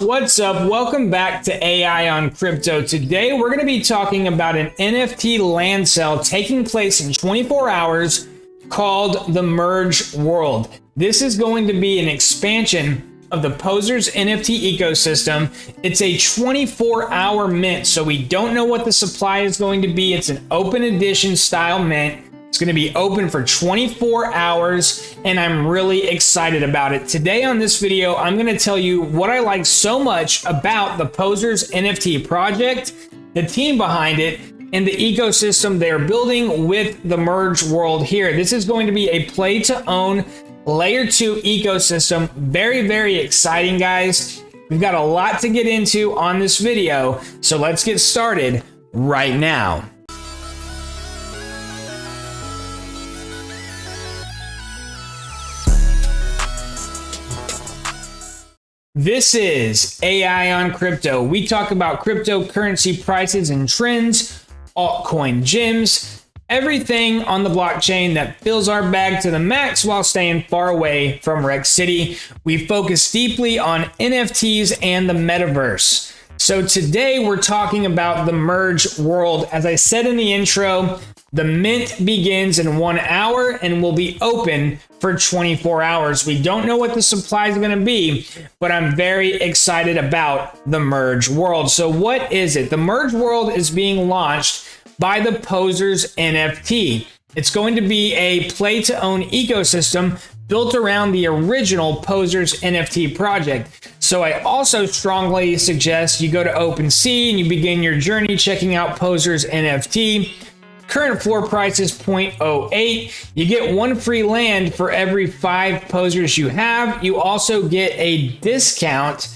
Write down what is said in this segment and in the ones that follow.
What's up? Welcome back to AI on Crypto. Today we're going to be talking about an NFT land sale taking place in 24 hours called the Merge World. This is going to be an expansion of the Posers NFT ecosystem. It's a 24-hour mint, so we don't know what the supply is going to be. It's an open edition style mint. It's going to be open for 24 hours, and I'm really excited about it. Today on this video, I'm going to tell you what I like so much about the Posers NFT project, the team behind it, and the ecosystem they're building with the Merge World here. This is going to be a play-to-own Layer 2 ecosystem. Very, very exciting, guys. We've got a lot to get into on this video, so let's get started right now. This is AI on Crypto. We talk about cryptocurrency prices and trends, altcoin gems, everything on the blockchain that fills our bag to the max while staying far away from Wreck City. We focus deeply on NFTs and the metaverse. So today we're talking about the Merge World. As I said in the intro, the mint begins in 1 hour and will be open for 24 hours. We don't know what the supply is going to be, but I'm very excited about the Merge World. So what is it? The Merge World is being launched by the Posers NFT. It's going to be a play-to-own ecosystem built around the original Posers NFT project. So I also strongly suggest you go to OpenSea and you begin your journey checking out Posers NFT. Current floor price is 0.08. You get 1 free land for every 5 posers you have. You also get a discount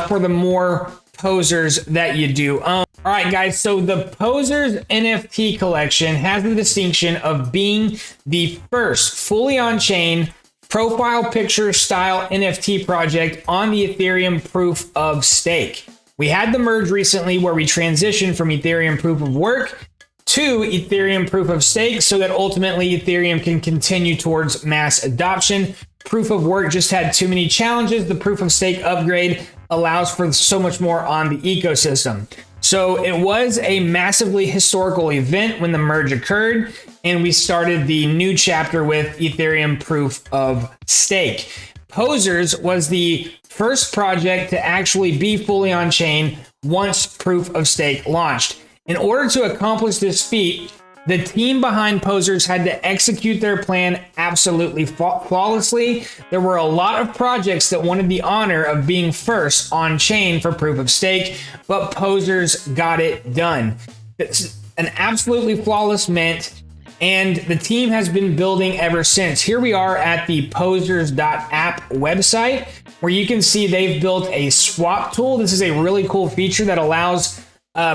for the more posers that you do own. All right, guys, so the Posers NFT Collection has the distinction of being the first fully on-chain profile picture style NFT project on the Ethereum proof of stake. We had the merge recently where we transitioned from Ethereum proof of work to Ethereum proof of stake so that ultimately Ethereum can continue towards mass adoption. Proof of work just had too many challenges. The proof of stake upgrade allows for so much more on the ecosystem. So it was a massively historical event when the merge occurred, and we started the new chapter with Ethereum proof of stake. Posers was the first project to actually be fully on chain once proof of stake launched. In order to accomplish this feat, the team behind Posers had to execute their plan absolutely flawlessly. There were a lot of projects that wanted the honor of being first on chain for proof of stake, but Posers got it done. It's an absolutely flawless mint, and the team has been building ever since. Here we are at the posers.app website, where you can see they've built a swap tool. This is a really cool feature that allows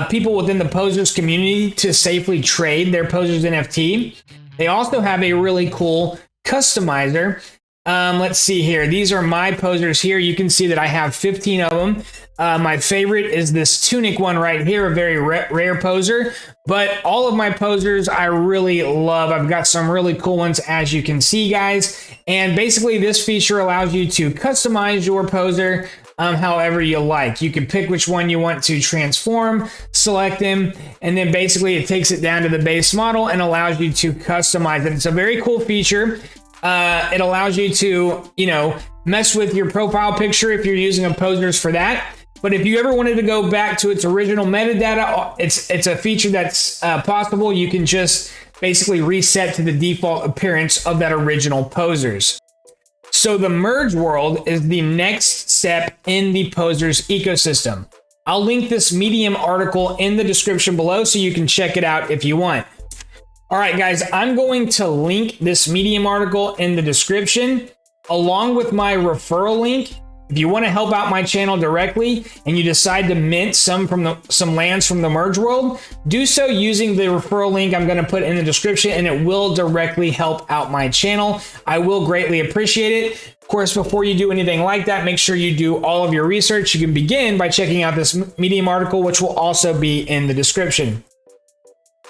people within the Posers community to safely trade their Posers NFT. They also have a really cool customizer. Let's see here. These are my Posers here. You can see that I have 15 of them. My favorite is this Tunic one right here, a very rare poser. But all of my Posers I really love. I've got some really cool ones, as you can see, guys. And basically this feature allows you to customize your poser however you like. You can pick which one you want to transform, select them, and then basically it takes it down to the base model and allows you to customize it. It's a very cool feature. It allows you to, mess with your profile picture if you're using a Posers for that. But if you ever wanted to go back to its original metadata, it's a feature that's possible. You can just basically reset to the default appearance of that original Posers. So the Merge World is the next step in the Posers ecosystem. I'll link this Medium article in the description below so you can check it out if you want. All right, guys, I'm going to link this Medium article in the description along with my referral link. If you want to help out my channel directly and you decide to mint some lands from the Merge World, do so using the referral link I'm going to put in the description, and it will directly help out my channel. I will greatly appreciate it. Of course, before you do anything like that, make sure you do all of your research. You can begin by checking out this Medium article, which will also be in the description.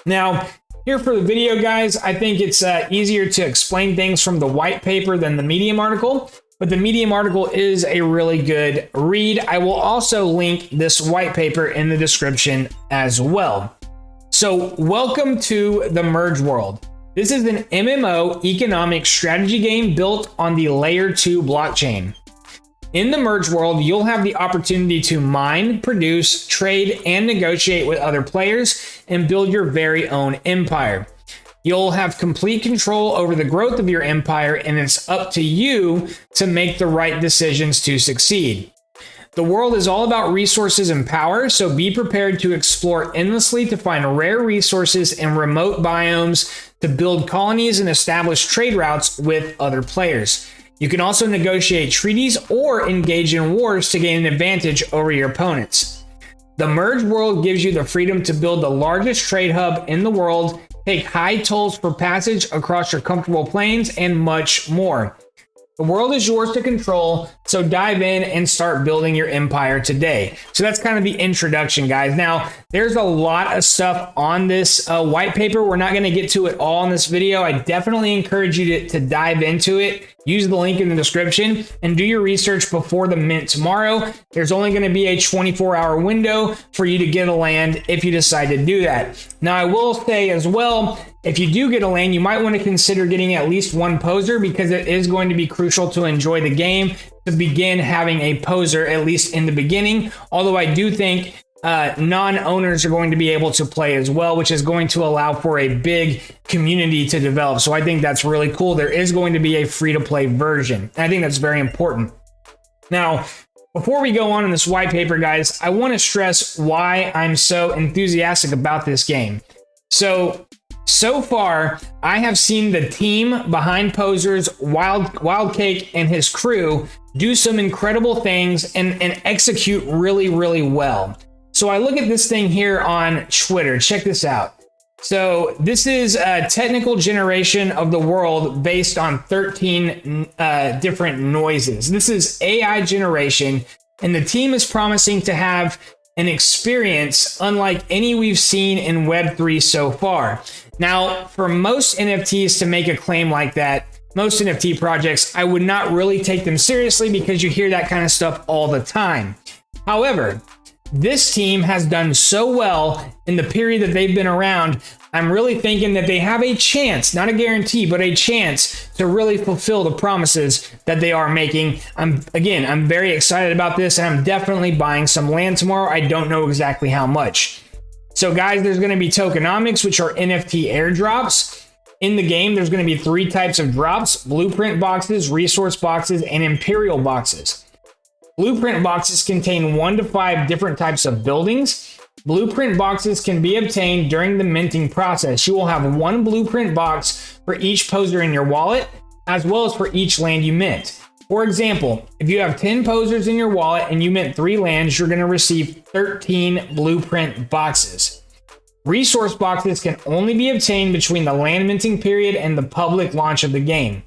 Now, here for the video, guys, I think it's easier to explain things from the white paper than the Medium article. but the Medium article is a really good read. I will also link this white paper in the description as well. So welcome to the Merge world. This is an MMO economic strategy game built on the Layer 2 blockchain. In the Merge world, you'll have the opportunity to mine, produce, trade, and negotiate with other players and build your very own empire. You'll have complete control over the growth of your empire, and it's up to you to make the right decisions to succeed. The world is all about resources and power, so be prepared to explore endlessly to find rare resources in remote biomes, to build colonies and establish trade routes with other players. You can also negotiate treaties or engage in wars to gain an advantage over your opponents. The Merge world gives you the freedom to build the largest trade hub in the world, take high tolls for passage across your comfortable planes, and much more. The world is yours to control, so dive in and start building your empire today. So that's kind of the introduction, guys. Now, there's a lot of stuff on this white paper. We're not going to get to it all in this video. I definitely encourage you to dive into it. Use the link in the description and do your research before the mint tomorrow. There's only going to be a 24-hour window for you to get a land if you decide to do that. Now, I will say as well, if you do get a land, you might want to consider getting at least one poser, because it is going to be crucial to enjoy the game to begin having a poser, at least in the beginning. Although I do think non-owners are going to be able to play as well, which is going to allow for a big community to develop. So I think that's really cool. There is going to be a free-to-play version. And I think that's very important. Now, before we go on in this white paper, guys, I want to stress why I'm so enthusiastic about this game. So far, I have seen the team behind Posers, Wildcake, and his crew do some incredible things and execute really, really well. So I look at this thing here on Twitter. Check this out. So this is a technical generation of the world based on 13 different noises. This is AI generation, and the team is promising to have an experience unlike any we've seen in Web3 so far. Now, for most NFTs to make a claim like that, most NFT projects, I would not really take them seriously because you hear that kind of stuff all the time. However, this team has done so well in the period that they've been around. I'm really thinking that they have a chance, not a guarantee, but a chance to really fulfill the promises that they are making. I'm very excited about this, and I'm definitely buying some land tomorrow. I don't know exactly how much. So guys, there's going to be tokenomics, which are NFT airdrops. In the game, there's going to be 3 types of drops: blueprint boxes, resource boxes, and imperial boxes. Blueprint boxes contain 1 to 5 different types of buildings. Blueprint boxes can be obtained during the minting process. You will have 1 blueprint box for each poser in your wallet, as well as for each land you mint. For example, if you have 10 posers in your wallet and you mint 3 lands, you're going to receive 13 blueprint boxes. Resource boxes can only be obtained between the land minting period and the public launch of the game.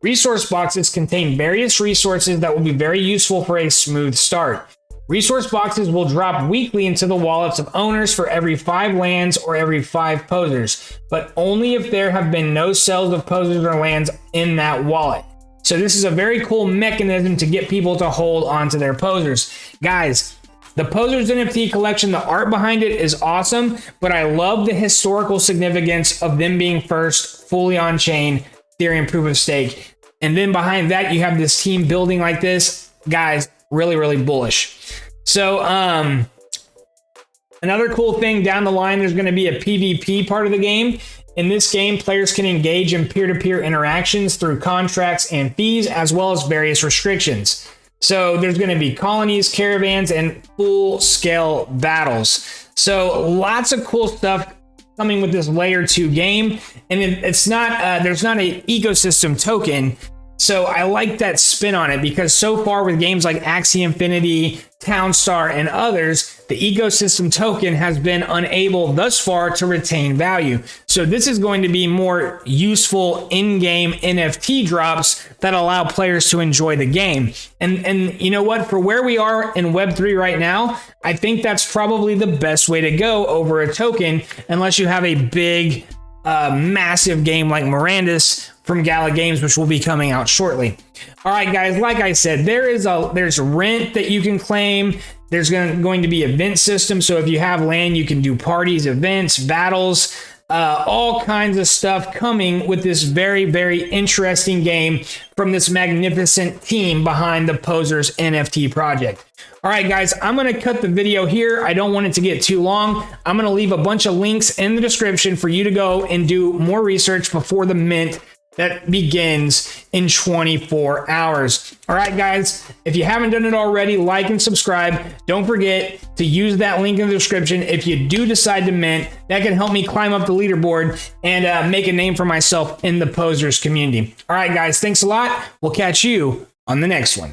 Resource boxes contain various resources that will be very useful for a smooth start. Resource boxes will drop weekly into the wallets of owners for every 5 lands or every 5 posers, but only if there have been no sales of posers or lands in that wallet. So this is a very cool mechanism to get people to hold onto their posers. Guys, the Posers NFT collection, the art behind it is awesome, but I love the historical significance of them being first fully on chain Ethereum proof of stake. And then behind that, you have this team building like this. Guys, really, really bullish. So another cool thing down the line, there's going to be a PvP part of the game. In this game, players can engage in peer-to-peer interactions through contracts and fees, as well as various restrictions. So there's going to be colonies, caravans, and full-scale battles. So lots of cool stuff coming with this layer 2 game. And it's not there's not an ecosystem token. So I like that spin on it, because so far with games like Axie Infinity, Townstar, and others, the ecosystem token has been unable thus far to retain value. So this is going to be more useful in-game NFT drops that allow players to enjoy the game. And you know what? For where we are in Web3 right now, I think that's probably the best way to go over a token, unless you have a big a massive game like Mirandus from Gala Games, which will be coming out shortly. All right, guys, like I said, there's rent that you can claim. There's going to be event system. So if you have land, you can do parties, events, battles, all kinds of stuff coming with this very, very interesting game from this magnificent team behind the Posers NFT project. All right, guys, I'm going to cut the video here. I don't want it to get too long. I'm going to leave a bunch of links in the description for you to go and do more research before the mint that begins in 24 hours. All right, guys, if you haven't done it already, like and subscribe. Don't forget to use that link in the description. If you do decide to mint, that can help me climb up the leaderboard and make a name for myself in the Posers community. All right, guys, thanks a lot. We'll catch you on the next one.